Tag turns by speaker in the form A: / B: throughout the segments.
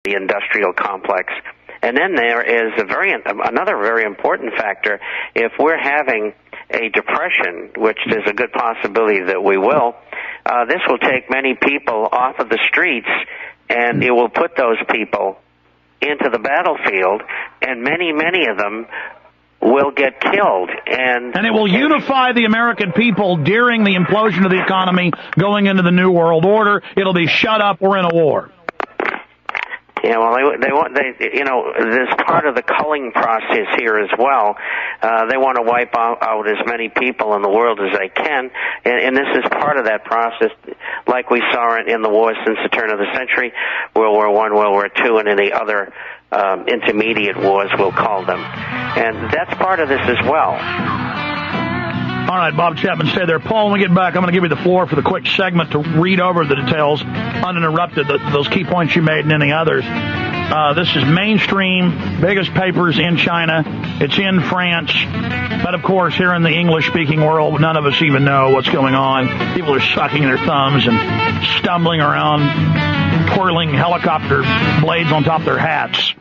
A: the industrial complex. And then there is another very important factor. If we're having a depression, which there's a good possibility that we will, this will take many people off of the streets, and it will put those people into the battlefield, and many of them will get killed. And
B: it will unify the American people during the implosion of the economy going into the New World Order. It'll be shut up, we're in a war.
A: Yeah, well, there's part of the culling process here as well. They want to wipe out as many people in the world as they can, and this is part of that process, like we saw in the wars since the turn of the century, World War I, World War II, and any other intermediate wars, we'll call them. And that's part of this as well.
B: All right, Bob Chapman, stay there. Paul, when we get back, I'm going to give you the floor for the quick segment to read over the details, uninterrupted, those key points you made and any others. This is mainstream, biggest papers in China. It's in France. But, of course, here in the English-speaking world, none of us even know what's going on. People are sucking their thumbs and stumbling around, twirling helicopter blades on top of their hats.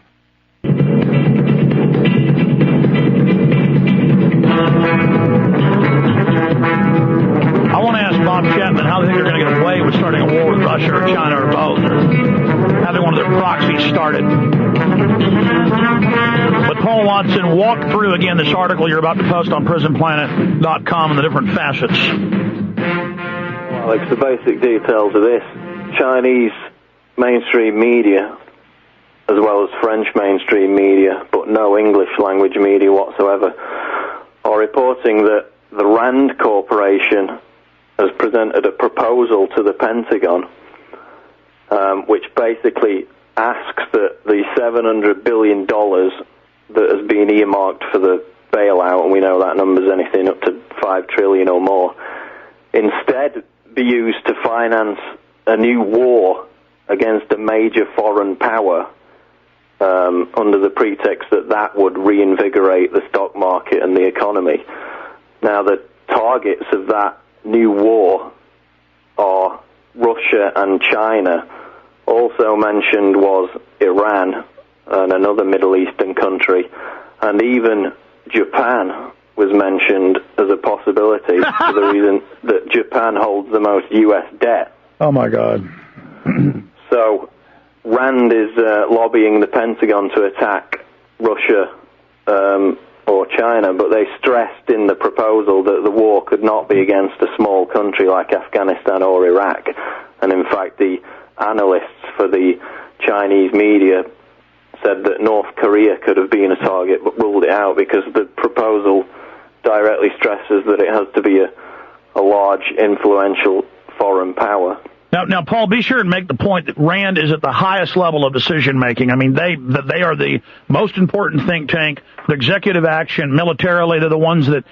B: I want to ask Bob Chapman how they think they're going to get away with starting a war with Russia or China or both, or having one of their proxies started. But Paul Watson, walk through again this article you're about to post on PrisonPlanet.com and the different facets.
C: Well, Alex, the basic details of this. Chinese mainstream media, as well as French mainstream media, but no English language media whatsoever, are reporting that the Rand Corporation has presented a proposal to the Pentagon, which basically asks that the $700 billion that has been earmarked for the bailout, and we know that number's anything up to $5 trillion or more, instead be used to finance a new war against a major foreign power, under the pretext that that would reinvigorate the stock market and the economy. Now, the targets of that new war are Russia and China. Also mentioned was Iran and another Middle Eastern country, and even Japan was mentioned as a possibility for the reason that Japan holds the most U.S. debt.
B: Oh, my God.
C: So Rand is lobbying the Pentagon to attack Russia or China, but they stressed in the proposal that the war could not be against a small country like Afghanistan or Iraq. And in fact, the analysts for the Chinese media said that North Korea could have been a target, but ruled it out because the proposal directly stresses that it has to be a large, influential foreign power.
B: Now, Paul, be sure and make the point that Rand is at the highest level of decision-making. I mean, they are the most important think tank, the executive action, militarily. They're the ones that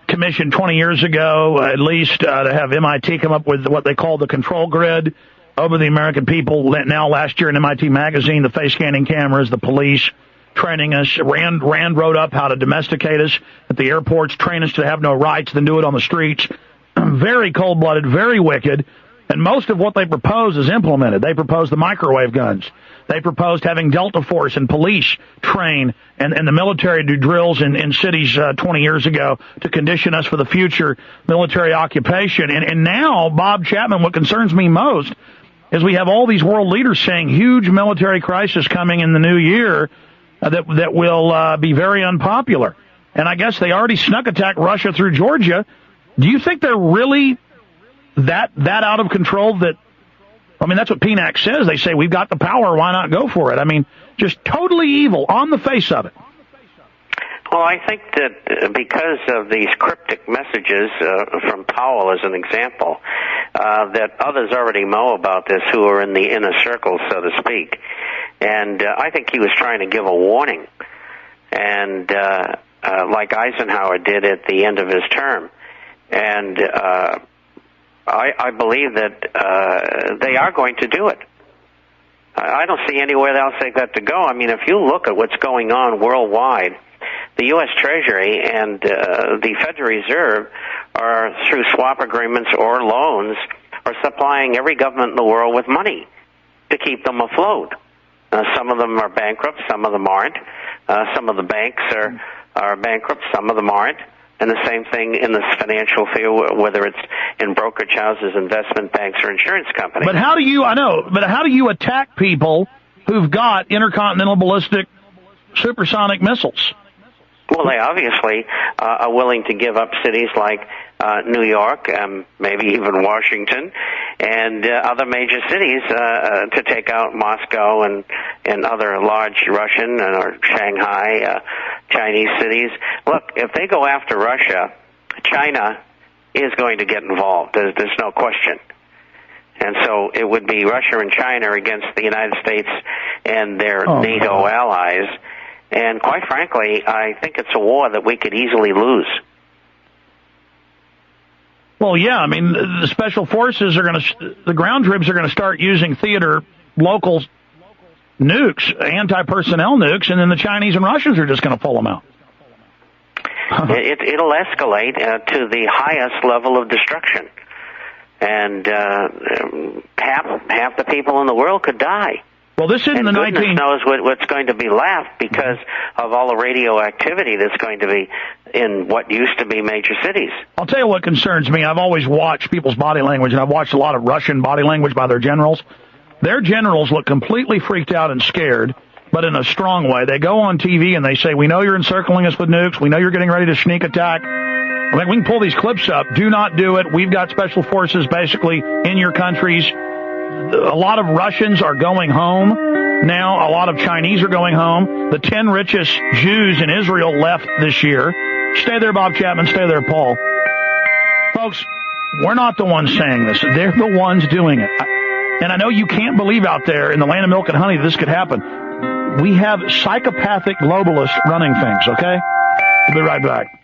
B: commissioned 20 years ago, at least, to have MIT come up with what they call the control grid over the American people. Now, last year in MIT Magazine, the face-scanning cameras, the police training us. Rand wrote up how to domesticate us at the airports, train us to have no rights, then do it on the streets. Very cold-blooded, very wicked. And most of what they propose is implemented. They propose the microwave guns. They proposed having Delta Force and police train and the military do drills in cities 20 years ago to condition us for the future military occupation. And now, Bob Chapman, what concerns me most is we have all these world leaders saying huge military crisis coming in the new year that will be very unpopular. And I guess they already snuck attacked Russia through Georgia. Do you think they're really that out of control? That, I mean, that's what PNAC says. They say, we've got the power, why not go for it? I mean, just totally evil on the face of it.
A: Well, I think that because of these cryptic messages from Powell as an example, that others already know about this who are in the inner circle, so to speak. And I think he was trying to give a warning, and like Eisenhower did at the end of his term. And I believe that they are going to do it. I don't see anywhere else they've got to go. I mean, if you look at what's going on worldwide, the U.S. Treasury and the Federal Reserve are, through swap agreements or loans, are supplying every government in the world with money to keep them afloat. Some of them are bankrupt, some of them aren't. Some of the banks are bankrupt, some of them aren't. And the same thing in this financial field, whether it's in brokerage houses, investment banks, or insurance companies.
B: But how do you attack people who've got intercontinental ballistic supersonic missiles?
A: Well, they obviously are willing to give up cities like New York, maybe even Washington, and other major cities to take out Moscow and other large Russian or Shanghai, Chinese cities. Look, if they go after Russia, China is going to get involved. There's no question. And so it would be Russia and China against the United States and their NATO allies. And quite frankly, I think it's a war that we could easily lose.
B: Well, yeah, I mean, the special forces the ground troops are going to start using theater local nukes, anti-personnel nukes, and then the Chinese and Russians are just going to pull them out.
A: It'll escalate to the highest level of destruction. And half the people in the world could die.
B: Well, this isn't the
A: goodness knows what's going to be left because of all the radioactivity that's going to be in what used to be major cities.
B: I'll tell you what concerns me. I've always watched people's body language, and I've watched a lot of Russian body language by their generals. Their generals look completely freaked out and scared, but in a strong way. They go on TV and they say, we know you're encircling us with nukes. We know you're getting ready to sneak attack. I mean, we can pull these clips up. Do not do it. We've got special forces basically in your countries. A lot of Russians are going home now. A lot of Chinese are going home. The 10 richest Jews in Israel left this year. Stay there, Bob Chapman. Stay there, Paul. Folks, we're not the ones saying this. They're the ones doing it. And I know you can't believe out there in the land of milk and honey this could happen. We have psychopathic globalists running things, okay? We'll be right back.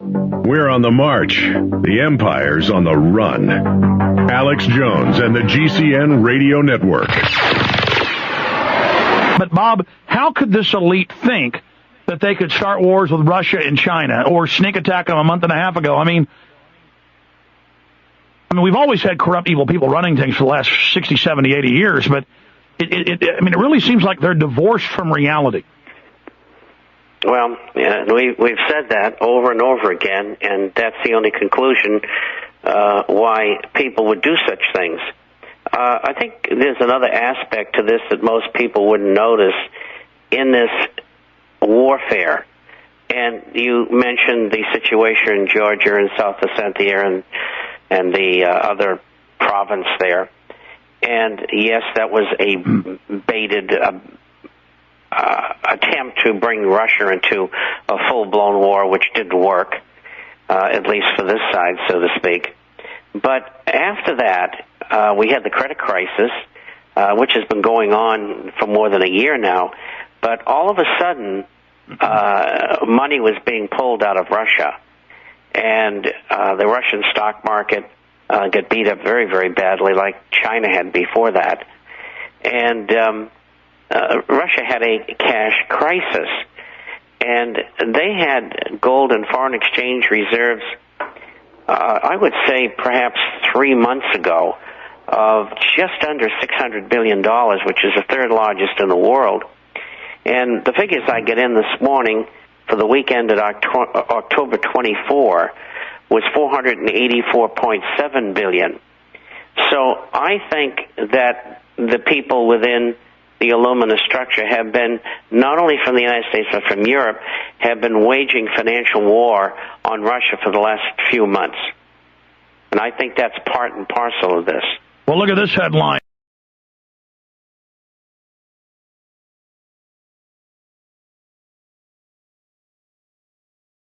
D: We're on the march. The empire's on the run. Alex Jones and the GCN Radio Network.
B: But, Bob, how could this elite think that they could start wars with Russia and China or sneak attack them a month and a half ago? I mean, we've always had corrupt, evil people running things for the last 60, 70, 80 years, but it really seems like they're divorced from reality.
A: Well, we've said that over and over again, and that's the only conclusion why people would do such things. I think there's another aspect to this that most people wouldn't notice in this warfare. And you mentioned the situation in Georgia and South Ossetia and the other province there. And yes, that was a baited attempt to bring Russia into a full-blown war, which didn't work, at least for this side, so to speak. But after that, we had the credit crisis, which has been going on for more than a year now. But all of a sudden, money was being pulled out of Russia, and the Russian stock market got beat up very, very badly, like China had before that. And Russia had a cash crisis, and they had gold and foreign exchange reserves, I would say perhaps 3 months ago, of just under $600 billion, which is the third largest in the world. And the figures I get in this morning for the weekend at October 24 was $484.7 billion. So I think that the people within the Illumina structure have been, not only from the United States but from Europe, have been waging financial war on Russia for the last few months. And I think that's part and parcel of this.
B: Well, look at this headline.